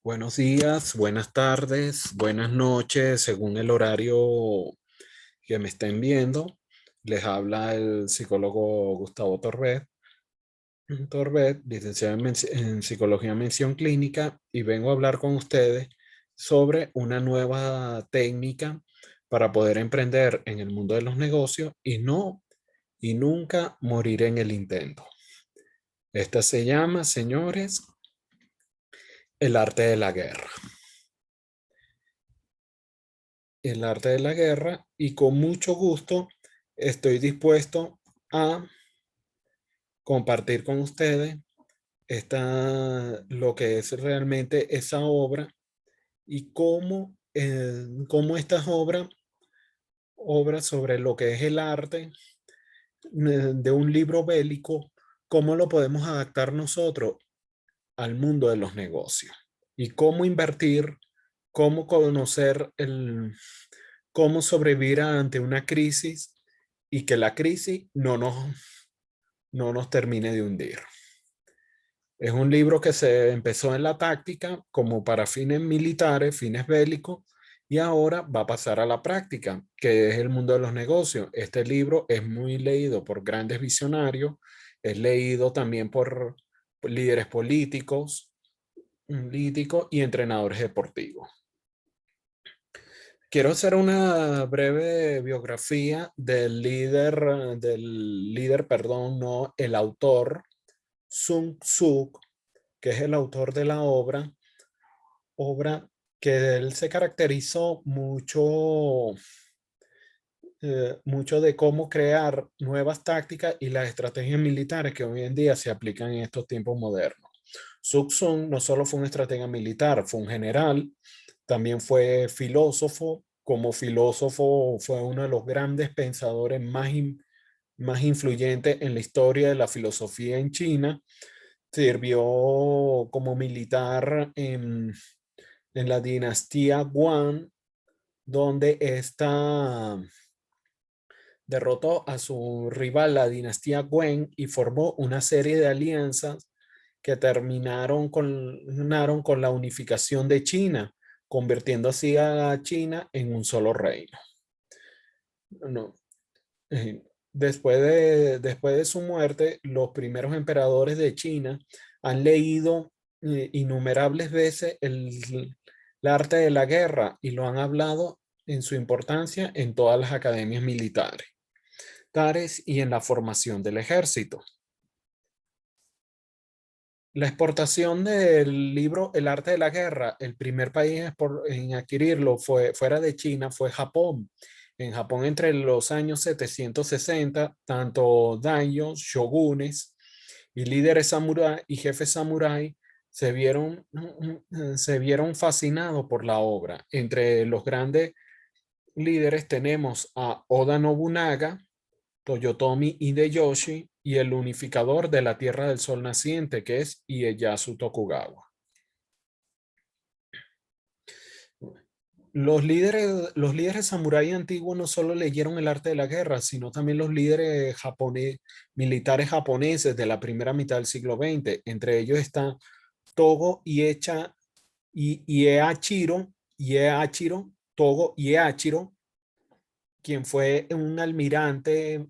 Buenos días, buenas tardes, buenas noches, según el horario que me estén viendo. Les habla el psicólogo Gustavo Torbet, licenciado en Psicología Mención Clínica, y vengo a hablar con ustedes sobre una nueva técnica para poder emprender en el mundo de los negocios y nunca morir en el intento. Esta se llama, señores, el arte de la guerra. El arte de la guerra, y con mucho gusto estoy dispuesto a compartir con ustedes lo que es realmente esa obra y cómo estas obras sobre lo que es el arte de un libro bélico, cómo lo podemos adaptar nosotros al mundo de los negocios y cómo invertir, cómo conocer cómo sobrevivir ante una crisis y que la crisis no nos termine de hundir. Es un libro que se empezó en la táctica como para fines militares, fines bélicos, y ahora va a pasar a la práctica, que es el mundo de los negocios. Este libro es muy leído por grandes visionarios, es leído también por líderes políticos y entrenadores deportivos. Quiero hacer una breve biografía perdón, no, el autor Sun Tzu, que es el autor de la obra que él se caracterizó mucho de cómo crear nuevas tácticas y las estrategias militares que hoy en día se aplican en estos tiempos modernos. Sun Tzu no solo fue un estratega militar, fue un general, también fue filósofo. Como filósofo fue uno de los grandes pensadores más influyentes en la historia de la filosofía en China. Sirvió como militar en la dinastía Guan, donde esta derrotó a su rival, la dinastía Wen, y formó una serie de alianzas que terminaron con la unificación de China, convirtiendo así a China en un solo reino. No, después de su muerte, los primeros emperadores de China han leído innumerables veces el arte de la guerra y lo han hablado en su importancia en todas las academias militares y en la formación del ejército. La exportación del libro El arte de la guerra, el primer país en adquirirlo fuera de China fue Japón. En Japón, entre los años 760, tanto daimyos, shogunes y líderes samurái y jefes samurái se vieron fascinados por la obra. Entre los grandes líderes tenemos a Oda Nobunaga, Toyotomi Hideyoshi y el unificador de la Tierra del Sol naciente, que es Ieyasu Tokugawa. Los líderes samurái antiguos no solo leyeron el arte de la guerra, sino también los líderes militares japoneses de la primera mitad del siglo XX. Entre ellos están Togo Togo Ieachiro, quien fue un almirante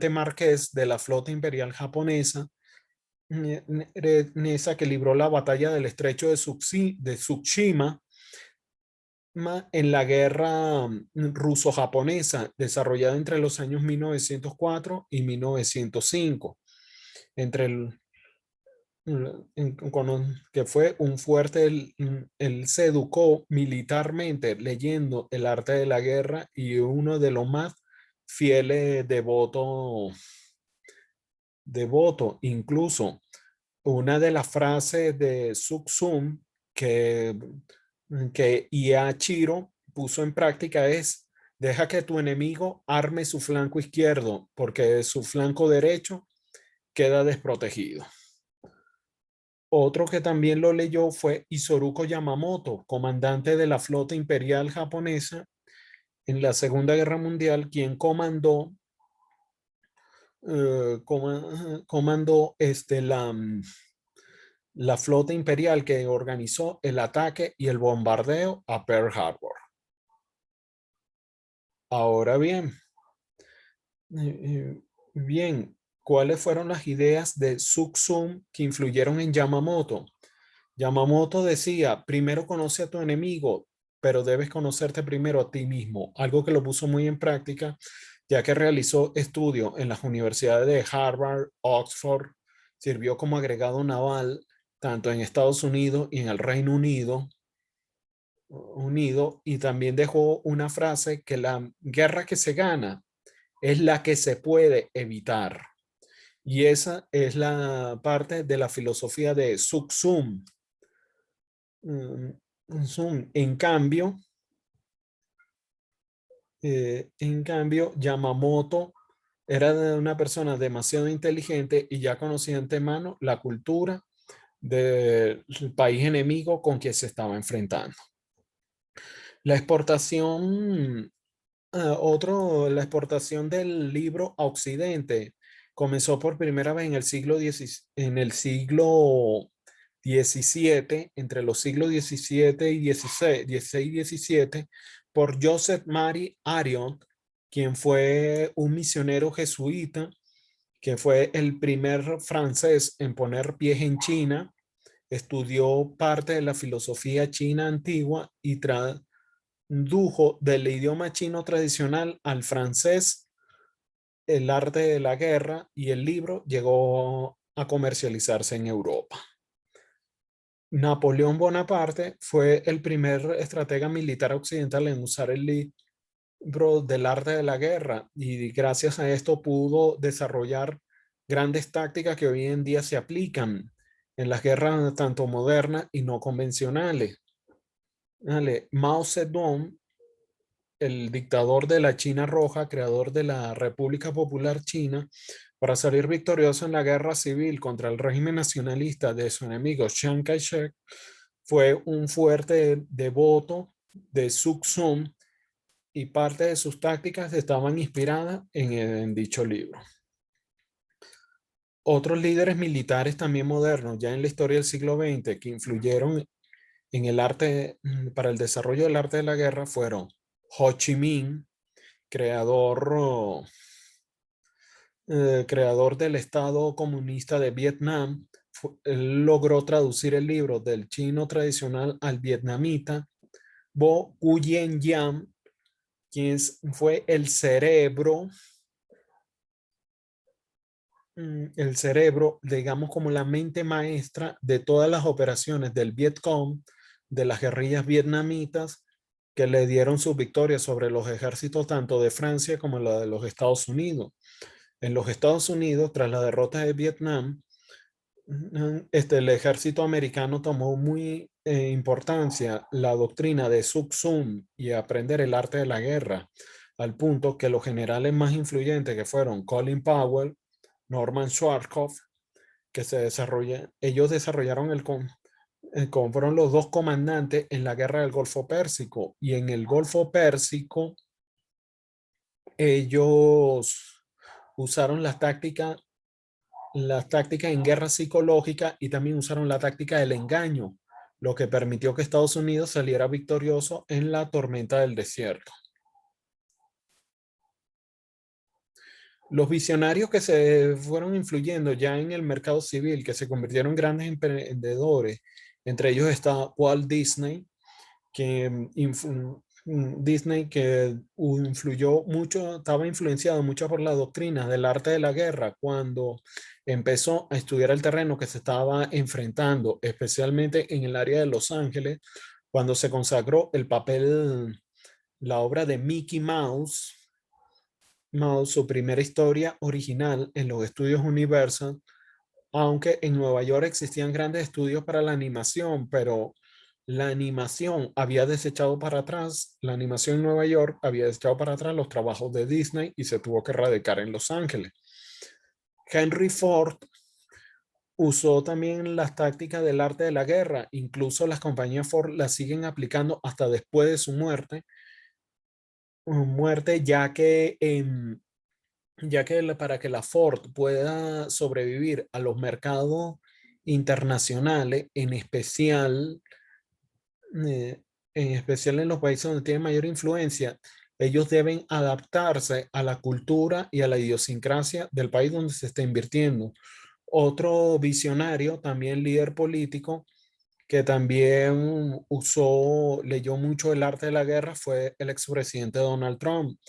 marqués de la flota imperial japonesa, que libró la batalla del estrecho de Tsushima en la guerra ruso-japonesa, desarrollada entre los años 1904 y 1905, entre que fue un fuerte, él se educó militarmente leyendo el arte de la guerra y uno de los más fieles devoto. Incluso una de las frases de Suksum que, que Iachiro puso en práctica es: deja que tu enemigo arme su flanco izquierdo, porque su flanco derecho queda desprotegido. Otro que también lo leyó fue Isoroku Yamamoto, comandante de la flota imperial japonesa en la Segunda Guerra Mundial, quien comandó la flota imperial que organizó el ataque y el bombardeo a Pearl Harbor. Ahora bien, bien, ¿cuáles fueron las ideas de Tsun que influyeron en Yamamoto? Yamamoto decía, primero conoce a tu enemigo, pero debes conocerte primero a ti mismo, algo que lo puso muy en práctica, ya que realizó estudios en las universidades de Harvard, Oxford, sirvió como agregado naval tanto en Estados Unidos y en el Reino Unido, y también dejó una frase que la guerra que se gana es la que se puede evitar. Y esa es la parte de la filosofía de Tzu. En cambio, Yamamoto era una persona demasiado inteligente y ya conocía de antemano la cultura del país enemigo con que se estaba enfrentando. La exportación, la exportación del libro a Occidente comenzó por primera vez en el siglo XVII, entre los siglos XVII y XVI y XVII, por Joseph Mary Arion, quien fue un misionero jesuita, que fue el primer francés en poner pies en China, estudió parte de la filosofía china antigua y tradujo del idioma chino tradicional al francés el arte de la guerra, y el libro llegó a comercializarse en Europa. Napoleón Bonaparte fue el primer estratega militar occidental en usar el libro del arte de la guerra, y gracias a esto pudo desarrollar grandes tácticas que hoy en día se aplican en las guerras tanto modernas y no convencionales. Vale. Mao Zedong, el dictador de la China Roja, creador de la República Popular China, para salir victorioso en la guerra civil contra el régimen nacionalista de su enemigo Chiang Kai-shek, fue un fuerte devoto de Tzu, y parte de sus tácticas estaban inspiradas en dicho libro. Otros líderes militares también modernos, ya en la historia del siglo XX, que influyeron en el arte, para el desarrollo del arte de la guerra, fueron Ho Chi Minh, creador, creador del Estado comunista de Vietnam. Él logró traducir el libro del chino tradicional al vietnamita. Bo Nguyen Giam, quien fue el cerebro, digamos, como la mente maestra de todas las operaciones del Vietcong, de las guerrillas vietnamitas, que le dieron su victoria sobre los ejércitos tanto de Francia como la de los Estados Unidos. En los Estados Unidos, tras la derrota de Vietnam, el ejército americano tomó muy importancia la doctrina de Sun Tzu y aprender el arte de la guerra, al punto que los generales más influyentes, que fueron Colin Powell, Norman Schwarzkopf, ellos desarrollaron fueron los dos comandantes en la guerra del Golfo Pérsico, y en el Golfo Pérsico ellos usaron las tácticas en guerra psicológica, y también usaron la táctica del engaño, lo que permitió que Estados Unidos saliera victorioso en la tormenta del desierto. Los visionarios que se fueron influyendo ya en el mercado civil, que se convirtieron en grandes emprendedores, entre ellos está Walt Disney, que Disney que influyó mucho, estaba influenciado mucho por la doctrina del arte de la guerra cuando empezó a estudiar el terreno que se estaba enfrentando, especialmente en el área de Los Ángeles, cuando se consagró el papel, la obra de Mickey Mouse, su primera historia original en los estudios Universal, aunque en Nueva York existían grandes estudios para la animación, pero la animación había desechado para atrás, la animación en Nueva York había desechado para atrás los trabajos de Disney y se tuvo que radicar en Los Ángeles. Henry Ford usó también las tácticas del arte de la guerra, incluso las compañías Ford las siguen aplicando hasta después de su muerte, ya que para que la Ford pueda sobrevivir a los mercados internacionales, en especial en los países donde tienen mayor influencia, ellos deben adaptarse a la cultura y a la idiosincrasia del país donde se está invirtiendo. Otro visionario, también líder político, que también leyó mucho el arte de la guerra, fue el expresidente Donald Trump,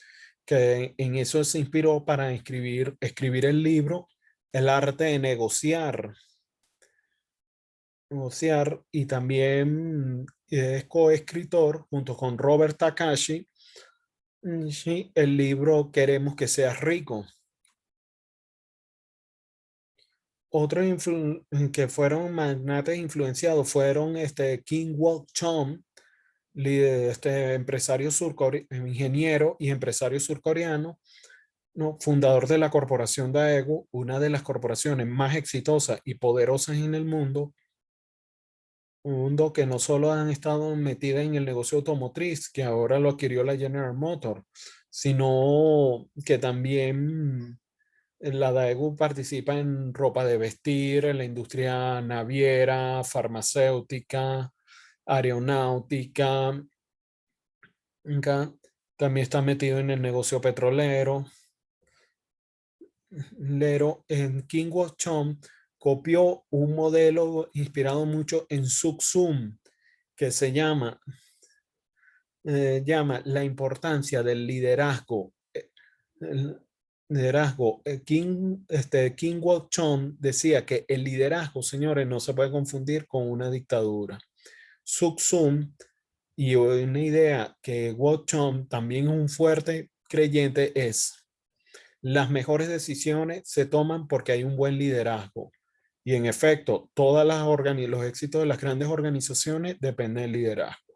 que en eso se inspiró para escribir el libro El arte de negociar, y también es coescritor junto con Robert Takashi, sí, el libro Queremos que seas rico. Otros que fueron magnates influenciados fueron King Wok Chom, empresario ingeniero y empresario surcoreano, ¿no? Fundador de la corporación Daewoo, una de las corporaciones más exitosas y poderosas en el mundo que no solo han estado metidas en el negocio automotriz, que ahora lo adquirió la General Motors, sino que también la Daewoo participa en ropa de vestir, en la industria naviera, farmacéutica, aeronáutica. También está metido en el negocio petrolero. En King of Chom copió un modelo inspirado mucho en Suksum, que se llama la importancia del liderazgo. El liderazgo. King Wok Chon decía que el liderazgo, señores, no se puede confundir con una dictadura. Suksum, y una idea que Wok Chon también es un fuerte creyente, es: las mejores decisiones se toman porque hay un buen liderazgo. Y en efecto, los éxitos de las grandes organizaciones dependen del liderazgo.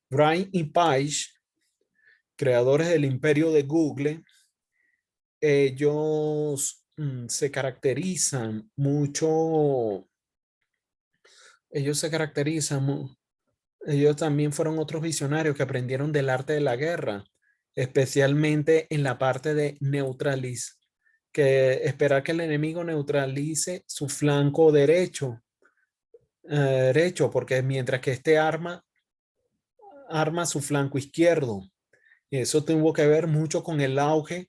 Brian y Page, creadores del imperio de Google, ellos se caracterizan mucho, ellos se caracterizan, ellos también fueron otros visionarios que aprendieron del arte de la guerra, especialmente en la parte de neutralizar, que esperar que el enemigo neutralice su flanco derecho, porque mientras que este arma su flanco izquierdo. Y eso tuvo que ver mucho con el auge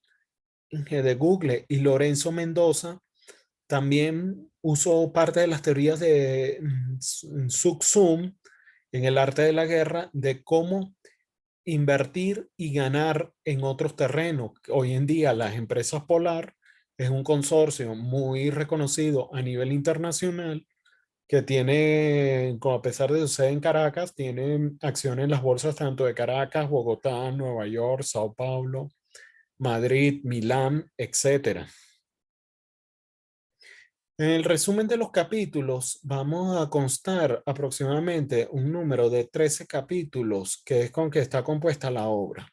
de Google. Y Lorenzo Mendoza también usó parte de las teorías de Suksum en el arte de la guerra, de cómo invertir y ganar en otros terrenos. Hoy en día las empresas Polar es un consorcio muy reconocido a nivel internacional que tiene, a pesar de su sede en Caracas, tiene acciones en las bolsas tanto de Caracas, Bogotá, Nueva York, Sao Paulo, Madrid, Milán, etcétera. En el resumen de los capítulos vamos a constar aproximadamente un número de 13 capítulos, que es con que está compuesta la obra.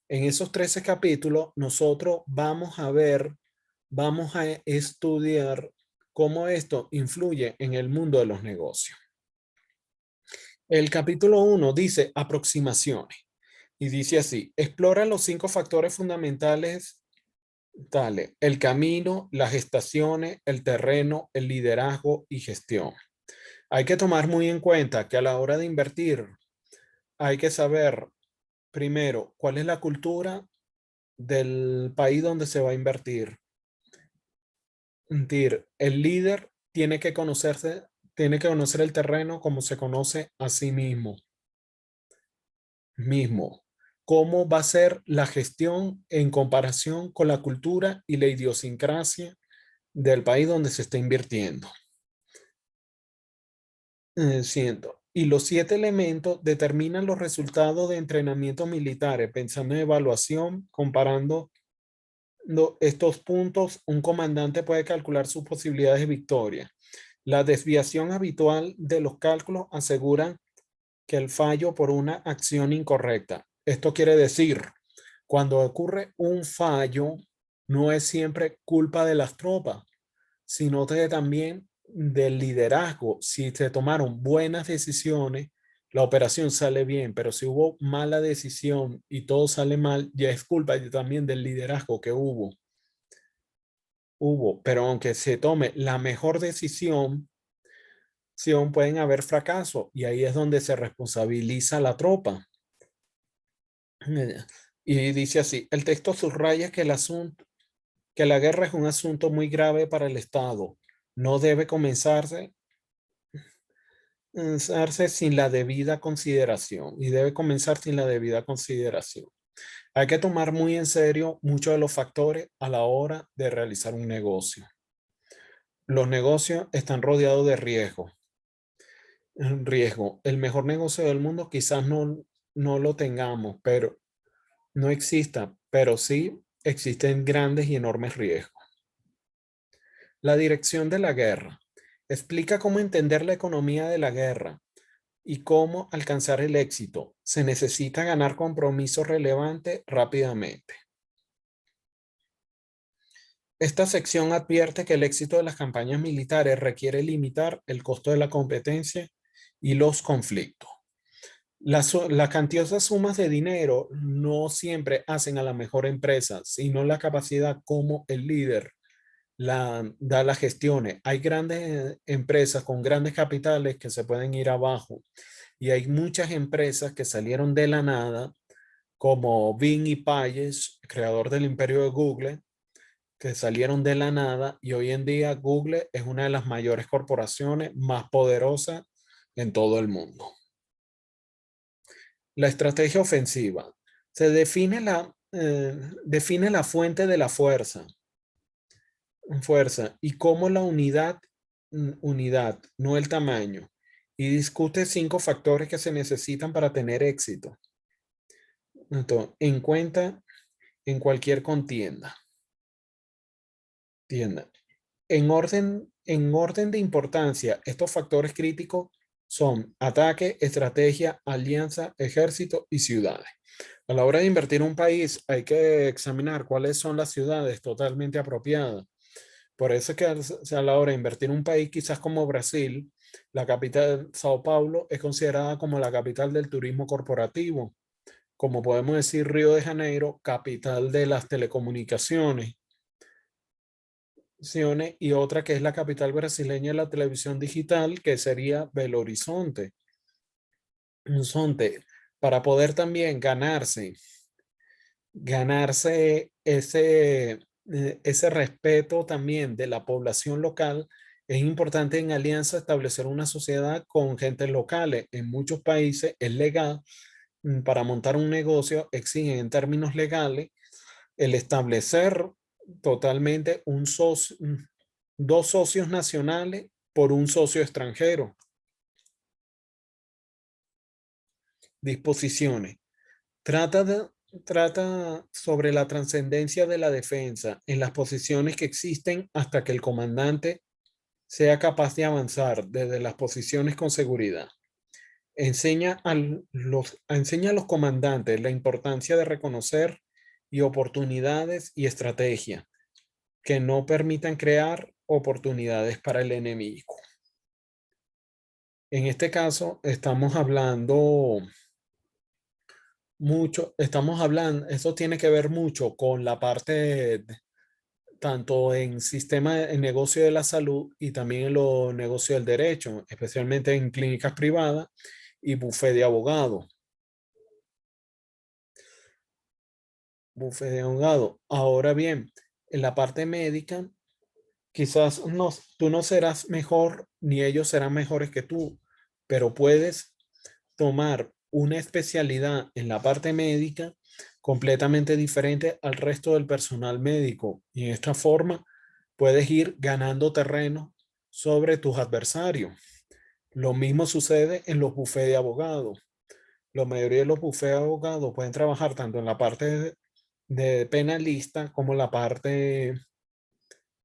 En esos 13 capítulos nosotros vamos a estudiar cómo esto influye en el mundo de los negocios. El capítulo 1 dice aproximaciones y dice así: explora los 5 factores fundamentales. Dale, el camino, las estaciones, el terreno, el liderazgo y gestión. Hay que tomar muy en cuenta que a la hora de invertir hay que saber primero cuál es la cultura del país donde se va a invertir. El líder tiene que conocer el terreno como se conoce a sí mismo. ¿Cómo va a ser la gestión en comparación con la cultura y la idiosincrasia del país donde se está invirtiendo? Y los 7 elementos determinan los resultados de entrenamientos militares, pensando en evaluación, comparando estos puntos, un comandante puede calcular sus posibilidades de victoria. La desviación habitual de los cálculos asegura que el fallo por una acción incorrecta. Esto quiere decir, cuando ocurre un fallo, no es siempre culpa de las tropas, sino también del liderazgo. Si se tomaron buenas decisiones, la operación sale bien, pero si hubo mala decisión y todo sale mal, ya es culpa también del liderazgo que hubo. Pero aunque se tome la mejor decisión, pueden haber fracasos y ahí es donde se responsabiliza la tropa. Y dice así, el texto subraya que la guerra es un asunto muy grave para el Estado. No debe comenzarse sin la debida consideración y debe comenzar sin la debida consideración. Hay que tomar muy en serio muchos de los factores a la hora de realizar un negocio. Los negocios están rodeados de riesgo. Riesgo. El mejor negocio del mundo quizás no lo tengamos, pero no exista, pero sí existen grandes y enormes riesgos. La dirección de la guerra. Explica cómo entender la economía de la guerra y cómo alcanzar el éxito. Se necesita ganar compromisos relevantes rápidamente. Esta sección advierte que el éxito de las campañas militares requiere limitar el costo de la competencia y los conflictos. Las cuantiosas sumas de dinero no siempre hacen a la mejor empresa, sino la capacidad como el líder da las gestiones. Hay grandes empresas con grandes capitales que se pueden ir abajo y hay muchas empresas que salieron de la nada, como Bing y Pages, creador del imperio de Google, que salieron de la nada y hoy en día Google es una de las mayores corporaciones más poderosas en todo el mundo. La estrategia ofensiva. Se define la fuente de la fuerza y cómo la unidad, no el tamaño, y discute 5 factores que se necesitan para tener éxito. Entonces, en cuenta en cualquier contienda. En orden de importancia, estos factores críticos son ataque, estrategia, alianza, ejército y ciudades. A la hora de invertir en un país, hay que examinar cuáles son las ciudades totalmente apropiadas. Por eso es que a la hora de invertir en un país, quizás como Brasil, la capital, Sao Paulo, es considerada como la capital del turismo corporativo. Como podemos decir, Río de Janeiro, capital de las telecomunicaciones. Y otra que es la capital brasileña de la televisión digital, que sería Belo Horizonte. Para poder también ganarse ese respeto también de la población local, es importante en alianza establecer una sociedad con gentes locales. En muchos países es legal, para montar un negocio, exigen en términos legales el establecer totalmente dos socios nacionales por un socio extranjero. Disposiciones. Trata sobre la trascendencia de la defensa en las posiciones que existen hasta que el comandante sea capaz de avanzar desde las posiciones con seguridad. Enseña a los comandantes la importancia de reconocer y oportunidades y estrategias que no permitan crear oportunidades para el enemigo. En este caso, esto tiene que ver mucho con la parte tanto en en negocio de la salud y también en los negocios del derecho, especialmente en clínicas privadas y bufete de abogados. Bufete de abogados. Ahora bien, en la parte médica, quizás tú no serás mejor ni ellos serán mejores que tú, pero puedes tomar una especialidad en la parte médica completamente diferente al resto del personal médico y en esta forma puedes ir ganando terreno sobre tus adversarios. Lo mismo sucede en los bufetes de abogados. La mayoría de los bufetes de abogados pueden trabajar tanto en la parte de penalista como en la parte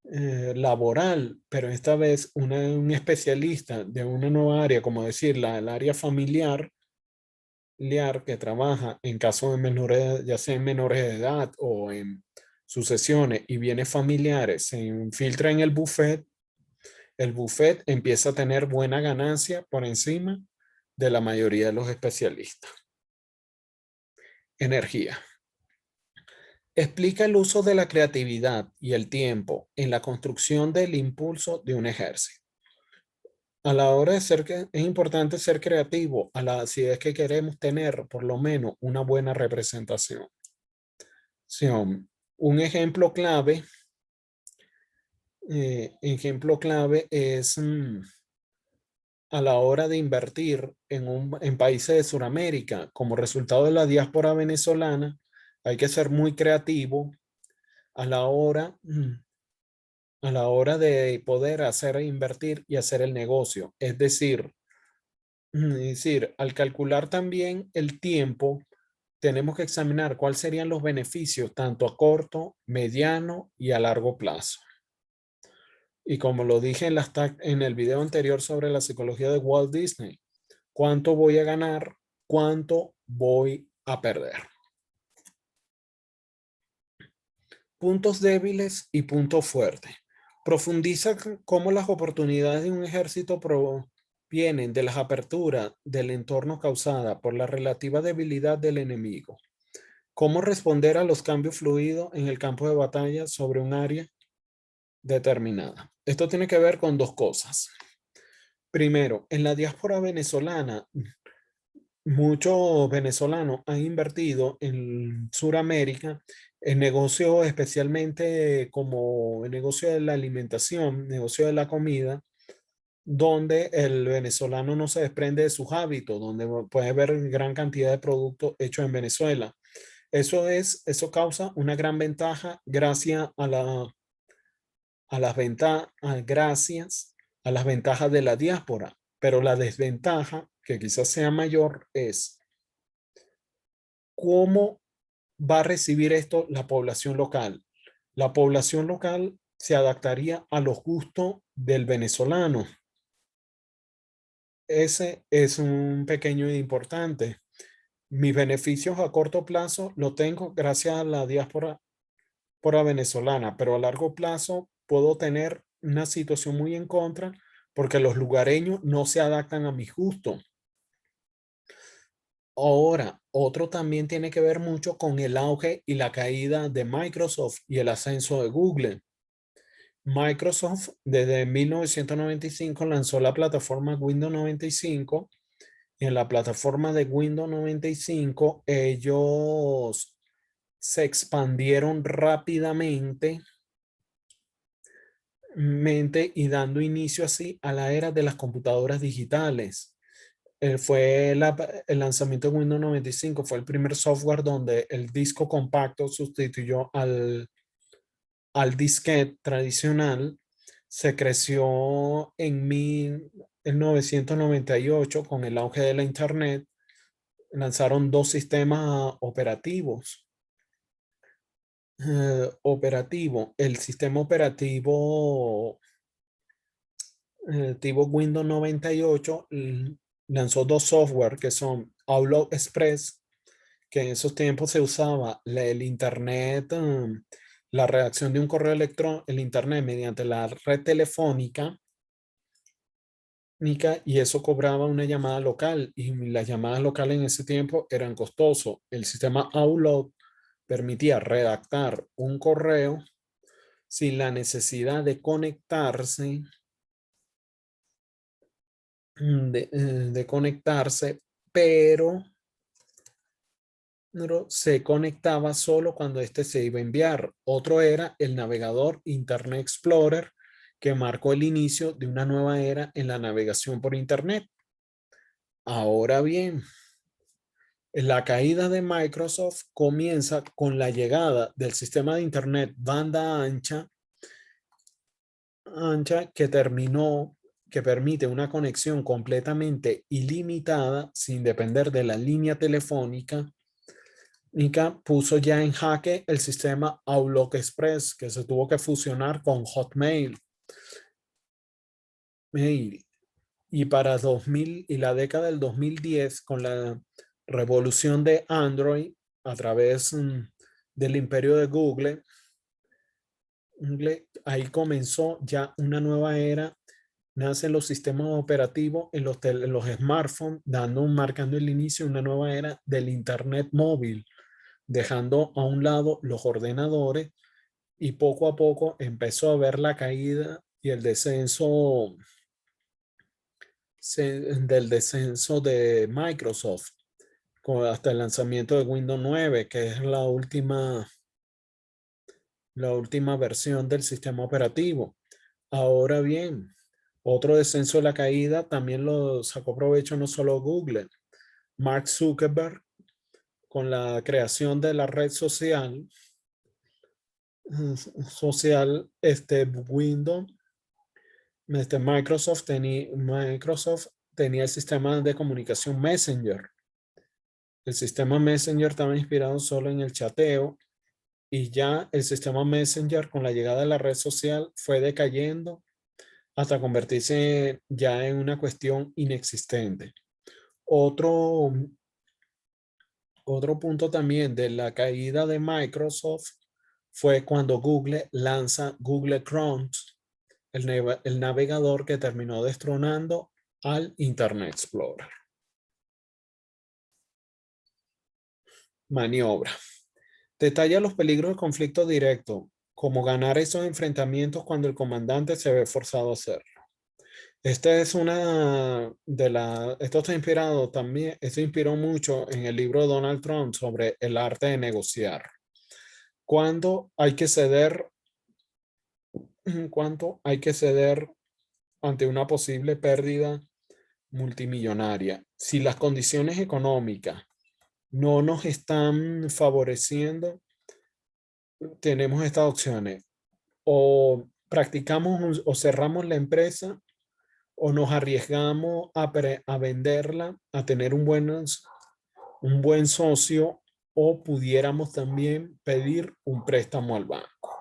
laboral, pero esta vez un especialista de una nueva área, como decir, el área familiar, que trabaja en caso de menores, ya sea en menores de edad o en sucesiones y bienes familiares, se infiltra en el buffet empieza a tener buena ganancia por encima de la mayoría de los especialistas. Energía. Explica el uso de la creatividad y el tiempo en la construcción del impulso de un ejército. a la hora de ser, es importante ser creativo si es que queremos tener por lo menos una buena representación. Un ejemplo clave es a la hora de invertir en países de Sudamérica. Como resultado de la diáspora venezolana, hay que ser muy creativo a la hora, a la hora de poder hacer invertir y hacer el negocio. Es decir, al calcular también el tiempo, tenemos que examinar cuáles serían los beneficios tanto a corto, mediano y a largo plazo. Y como lo dije en el video anterior sobre la psicología de Walt Disney, ¿cuánto voy a ganar? ¿Cuánto voy a perder? Puntos débiles y puntos fuertes. Profundiza cómo las oportunidades de un ejército provienen de las aperturas del entorno causada por la relativa debilidad del enemigo. Cómo responder a los cambios fluidos en el campo de batalla sobre un área determinada. Esto tiene que ver con dos cosas. Primero, en la diáspora venezolana, muchos venezolanos han invertido en Sudamérica en negocios, especialmente como el negocio de la alimentación, negocio de la comida, donde el venezolano no se desprende de sus hábitos, donde puede ver gran cantidad de productos hechos en Venezuela. Eso causa una gran ventaja gracias gracias a las ventajas de la diáspora, pero la desventaja, que quizás sea mayor, es cómo va a recibir esto la población local. La población local se adaptaría a los gustos del venezolano. Ese es un pequeño e importante. Mis beneficios a corto plazo lo tengo gracias a la diáspora venezolana, pero a largo plazo puedo tener una situación muy en contra porque los lugareños no se adaptan a mis gustos. Ahora, otro también tiene que ver mucho con el auge y la caída de Microsoft y el ascenso de Google. Microsoft desde 1995 lanzó la plataforma Windows 95 y en la plataforma de Windows 95 ellos se expandieron rápidamente y dando inicio así a la era de las computadoras digitales. El lanzamiento de Windows 95 fue el primer software donde el disco compacto sustituyó al disquete tradicional. Se creció en 1998 con el auge de la Internet. Lanzaron dos sistemas operativos. El sistema operativo tipo Windows 98 lanzó dos software que son Outlook Express, que en esos tiempos se usaba el Internet, la redacción de un correo electrónico, el Internet mediante la red telefónica, y eso cobraba una llamada local, y las llamadas locales en ese tiempo eran costosos. El sistema Outlook permitía redactar un correo sin la necesidad de conectarse de conectarse, pero se conectaba solo cuando este se iba a enviar. Otro era el navegador Internet Explorer, que marcó el inicio de una nueva era en la navegación por Internet. Ahora bien, la caída de Microsoft comienza con la llegada del sistema de Internet banda ancha que permite una conexión completamente ilimitada sin depender de la línea telefónica. Nika puso ya en jaque el sistema Outlook Express, que se tuvo que fusionar con Hotmail. Y para 2000 y la década del 2010, con la revolución de Android a través del imperio de Google, ahí comenzó ya una nueva era. Nacen los sistemas operativos en los smartphones, marcando el inicio de una nueva era del Internet móvil, dejando a un lado los ordenadores, y poco a poco empezó a ver la caída y el descenso del descenso de Microsoft hasta el lanzamiento de Windows 9, que es la última versión del sistema operativo. Ahora bien, otro descenso de la caída también lo sacó provecho no solo Google. Mark Zuckerberg, con la creación de la red social, Windows, Microsoft tenía el sistema de comunicación Messenger. El sistema Messenger estaba inspirado solo en el chateo y ya el sistema Messenger con la llegada de la red social fue decayendo hasta convertirse ya en una cuestión inexistente. Otro punto también de la caída de Microsoft fue cuando Google lanza Google Chrome, el navegador que terminó destronando al Internet Explorer. Maniobra. Detalla los peligros del conflicto directo, como ganar esos enfrentamientos cuando el comandante se ve forzado a hacerlo. Esta es una de las, esto está inspirado también, esto inspiró mucho en el libro de Donald Trump sobre el arte de negociar. ¿Cuándo hay que ceder? ¿Cuánto hay que ceder ante una posible pérdida multimillonaria? Si las condiciones económicas no nos están favoreciendo, tenemos estas opciones. O practicamos o cerramos la empresa o nos arriesgamos a venderla, a tener un buen socio, o pudiéramos también pedir un préstamo al banco.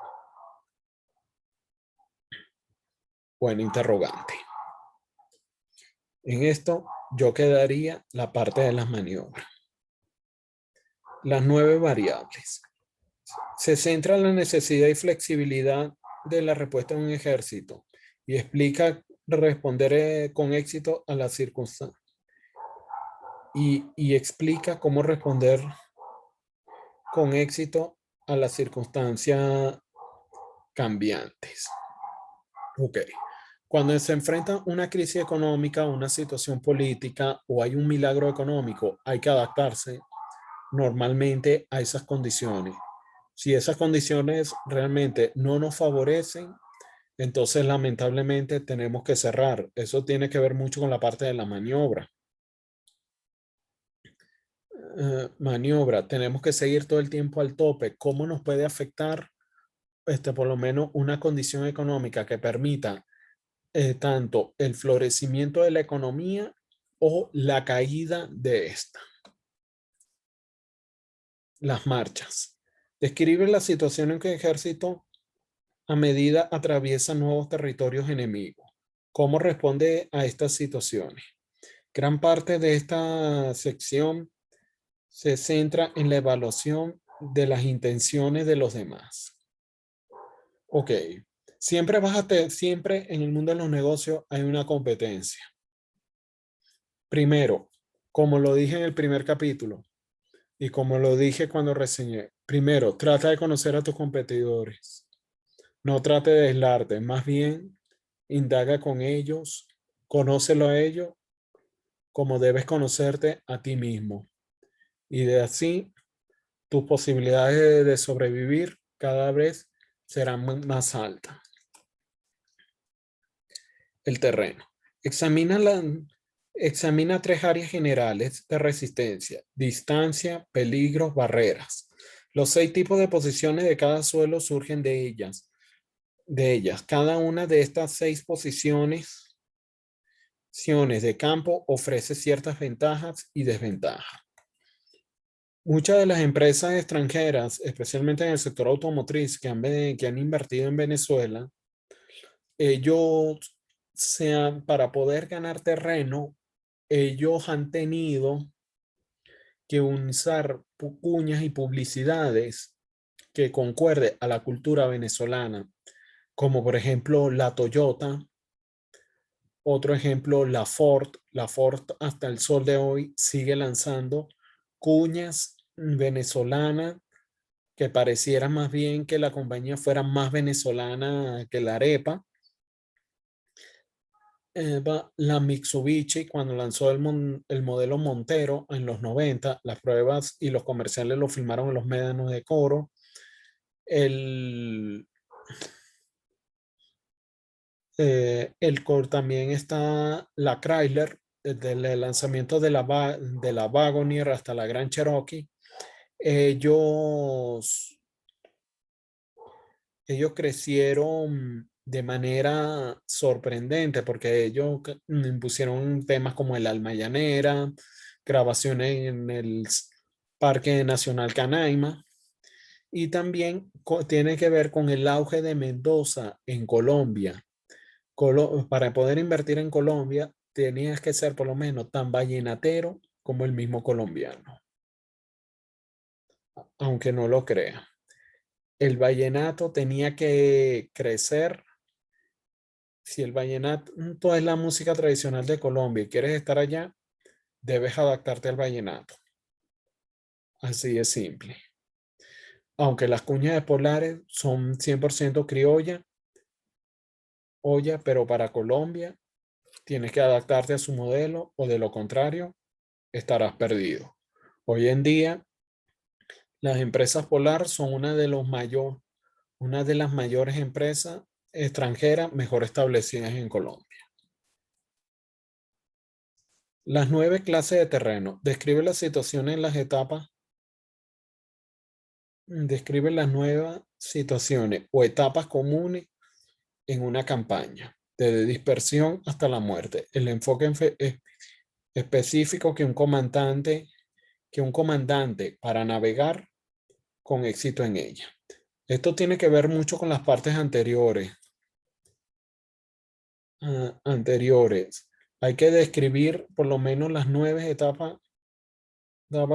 Buen interrogante. En esto yo quedaría la parte de las maniobras. Las 9 variables. Se centra en la necesidad y flexibilidad de la respuesta de un ejército y explica responder con éxito a las circunstancias. Y explica cómo responder con éxito a las circunstancias cambiantes. Ok. Cuando se enfrenta una crisis económica, una situación política o hay un milagro económico, hay que adaptarse normalmente a esas condiciones. Si esas condiciones realmente no nos favorecen, entonces lamentablemente tenemos que cerrar. Eso tiene que ver mucho con la parte de la maniobra. Maniobra, tenemos que seguir todo el tiempo al tope. ¿Cómo nos puede afectar por lo menos una condición económica que permita tanto el florecimiento de la economía o la caída de esta? Las marchas. Describe la situación en que el ejército a medida atraviesa nuevos territorios enemigos. ¿Cómo responde a estas situaciones? Gran parte de esta sección se centra en la evaluación de las intenciones de los demás. Ok, siempre en el mundo de los negocios hay una competencia. Primero, como lo dije en el primer capítulo y como lo dije cuando reseñé, primero, trata de conocer a tus competidores. No trate de aislarte, más bien indaga con ellos, conócelo a ellos como debes conocerte a ti mismo. Y de así, tus posibilidades de sobrevivir cada vez serán más altas. El terreno. Examina 3 áreas generales de resistencia: distancia, peligros, barreras. Los 6 tipos de posiciones de cada suelo surgen de ellas. Cada una de estas 6 posiciones de campo ofrece ciertas ventajas y desventajas. Muchas de las empresas extranjeras, especialmente en el sector automotriz, que han invertido en Venezuela, ellos para poder ganar terreno, ellos han tenido que usar cuñas y publicidades que concuerde a la cultura venezolana, como por ejemplo la Toyota. Otro ejemplo, la Ford. La Ford hasta el sol de hoy sigue lanzando cuñas venezolanas que pareciera más bien que la compañía fuera más venezolana que la arepa. la Mitsubishi, cuando lanzó el modelo Montero en los 90, las pruebas y los comerciales lo filmaron en los médanos de Coro. El, también está la Chrysler, desde el lanzamiento de la Wagoneer hasta la Grand Cherokee. Ellos, ellos crecieron de manera sorprendente porque ellos impusieron temas como el Alma Llanera, grabaciones en el Parque Nacional Canaima, y también tiene que ver con el auge de Mendoza en Colombia. Para poder invertir en Colombia, tenías que ser por lo menos tan vallenatero como el mismo colombiano, aunque no lo crea. El vallenato tenía que crecer. Si el vallenato es la música tradicional de Colombia y quieres estar allá, debes adaptarte al vallenato. Así de simple. Aunque las cuñas de Polares son 100% criolla, olla, pero para Colombia tienes que adaptarte a su modelo o de lo contrario estarás perdido. Hoy en día, las empresas Polar son una de las mayores empresas extranjeras mejor establecidas en Colombia. Las 9 clases de terreno. Describe las situaciones en las etapas. Describe las nuevas situaciones o etapas comunes en una campaña, desde dispersión hasta la muerte. El enfoque específico que un comandante para navegar con éxito en ella. Esto tiene que ver mucho con las partes anteriores. Hay que describir por lo menos las 9 etapas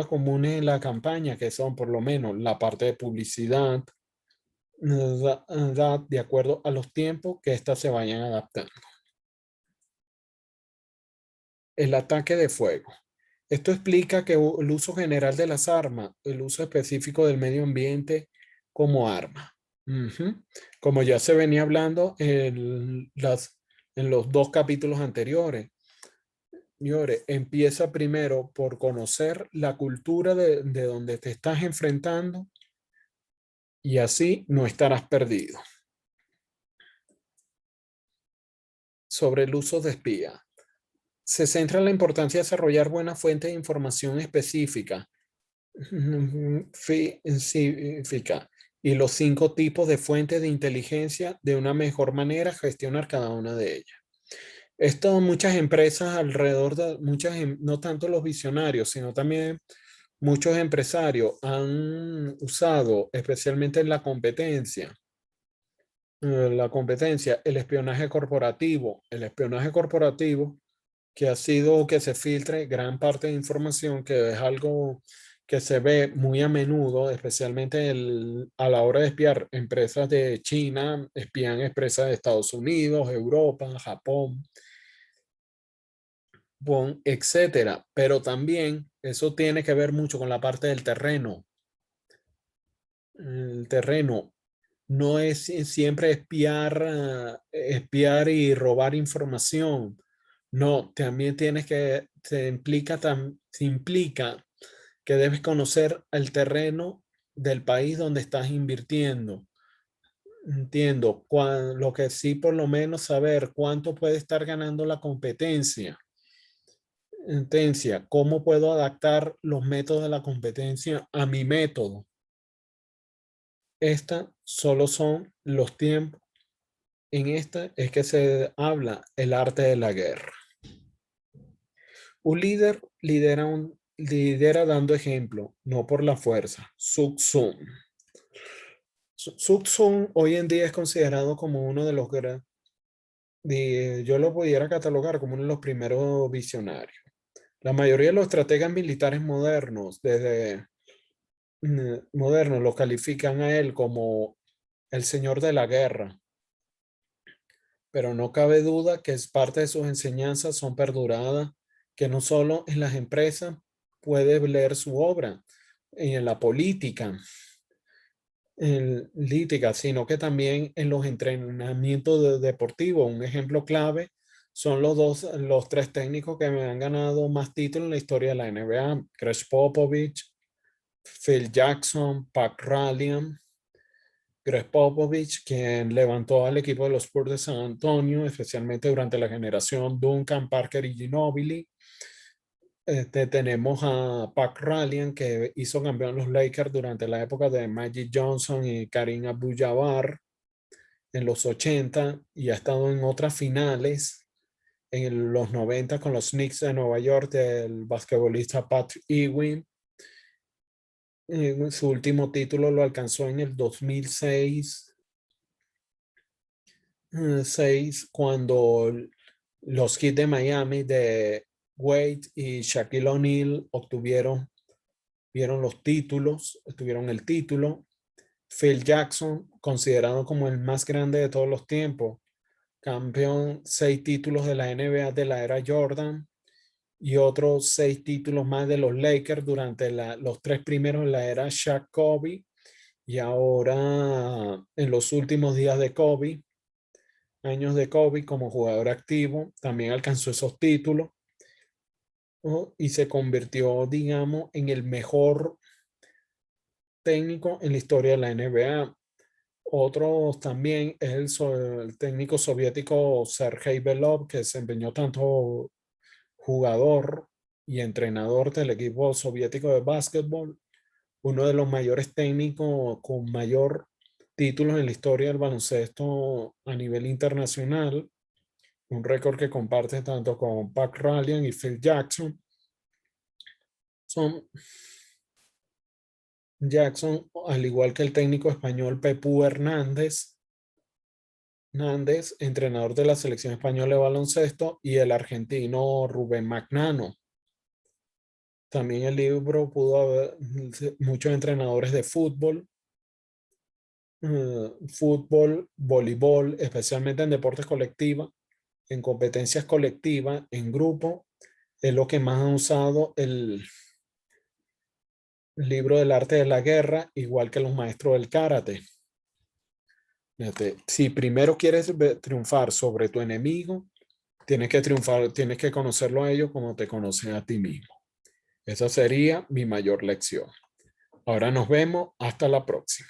comunes en la campaña, que son por lo menos la parte de publicidad, de acuerdo a los tiempos que éstas se vayan adaptando. El ataque de fuego. Esto explica que el uso general de las armas, el uso específico del medio ambiente como arma. Como ya se venía hablando en los 2 capítulos anteriores. Señores, empieza primero por conocer la cultura de donde te estás enfrentando y así no estarás perdido. Sobre el uso de espía. Se centra en la importancia de desarrollar buenas fuentes de información específica y los 5 tipos de fuentes de inteligencia de una mejor manera gestionar cada una de ellas. Esto muchas empresas alrededor de no tanto los visionarios, sino también muchos empresarios han usado, especialmente en la competencia, el espionaje corporativo. El espionaje corporativo que ha sido que se filtre gran parte de información, que es algo que se ve muy a menudo, especialmente a la hora de espiar empresas de China, espían empresas de Estados Unidos, Europa, Japón, bon, etcétera. Pero también eso tiene que ver mucho con la parte del terreno. El terreno no es siempre espiar y robar información. No, también se implica que debes conocer el terreno del país donde estás invirtiendo. Entiendo, lo que sí por lo menos saber cuánto puede estar ganando la competencia. ¿Cómo puedo adaptar los métodos de la competencia a mi método? Estas solo son los tiempos. En esta es que se habla el arte de la guerra. Un líder lidera dando ejemplo, no por la fuerza. Sun Tzu. Sun Tzu hoy en día es considerado como uno de los yo lo pudiera catalogar como uno de los primeros visionarios. La mayoría de los estrategas militares modernos, lo califican a él como el señor de la guerra. Pero no cabe duda que es parte de sus enseñanzas son perduradas, que no solo en las empresas puede leer su obra, en la política, sino que también en los entrenamientos deportivos. Un ejemplo clave son los tres técnicos que me han ganado más títulos en la historia de la NBA. Greg Popovich, Phil Jackson, Pat Riley. Greg Popovich, quien levantó al equipo de los Spurs de San Antonio, especialmente durante la generación Duncan, Parker y Ginobili. Tenemos a Pat Riley, que hizo campeón los Lakers durante la época de Magic Johnson y Kareem Abdul-Jabbar en los 80 y ha estado en otras finales en los 90 con los Knicks de Nueva York del basquetbolista Patrick Ewing. Su último título lo alcanzó en el 2006, cuando los Heat de Miami de Wade y Shaquille O'Neal vieron los títulos, tuvieron el título. Phil Jackson, considerado como el más grande de todos los tiempos, campeón 6 títulos de la NBA de la era Jordan y otros 6 títulos más de los Lakers durante los 3 primeros de la era Shaq Kobe, y ahora en los últimos días de Kobe, años de Kobe como jugador activo, también alcanzó esos títulos, ¿no? Y se convirtió, digamos, en el mejor técnico en la historia de la NBA. Otros también es el técnico soviético Sergei Belov, que desempeñó tanto jugador y entrenador del equipo soviético de básquetbol, uno de los mayores técnicos con mayor títulos en la historia del baloncesto a nivel internacional, un récord que comparte tanto con Pat Riley y Phil Jackson. Son Jackson, al igual que el técnico español Pepu Hernández, entrenador de la selección española de baloncesto, y el argentino Rubén Magnano. También el libro pudo haber muchos entrenadores de fútbol, voleibol, especialmente en deportes colectivos, en competencias colectivas, en grupo. Es lo que más han usado el libro del arte de la guerra, igual que los maestros del karate. Fíjate, si primero quieres triunfar sobre tu enemigo, tienes que conocerlo a ellos como te conocen a ti mismo. Esa sería mi mayor lección. Ahora nos vemos. Hasta la próxima.